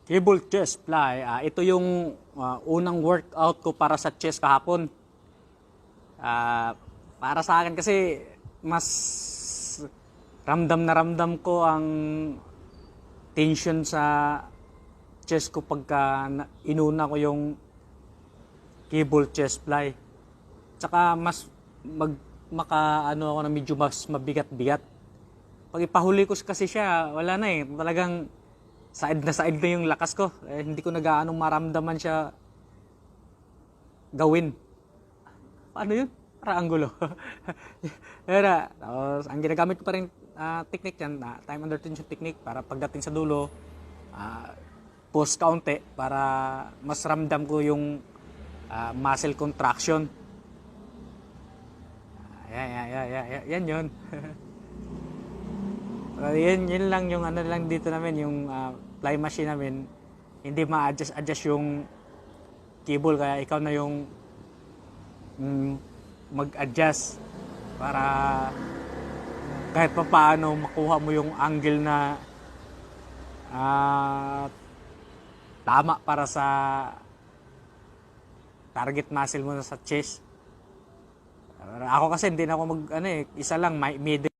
Cable chest fly. Ito yung unang workout ko para sa chest kahapon. Para sa akin kasi mas ramdam na ramdam ko ang tension sa chest ko pagka inuna ko yung cable chest fly. Tsaka mas maka ako na medyo mas mabigat-bigat. Pag ipahuli ko kasi siya, wala na eh. Talagang side na yung lakas ko. Hindi ko na gaano maramdaman siya gawin. Paano yun? Para anggulo. Pero, tapos, ang ginagamit ko pa rin technique yan, time under tension technique, para pagdating sa dulo, pause kaunti para mas ramdam ko yung muscle contraction. Yan yun. Yun lang yung ano lang dito namin, yung fly machine namin. Hindi ma-adjust yung cable, kaya ikaw na yung mag-adjust para kahit pa paano makuha mo yung angle na tama para sa target muscle mo sa chest. Ako kasi hindi na ako isa lang, middle.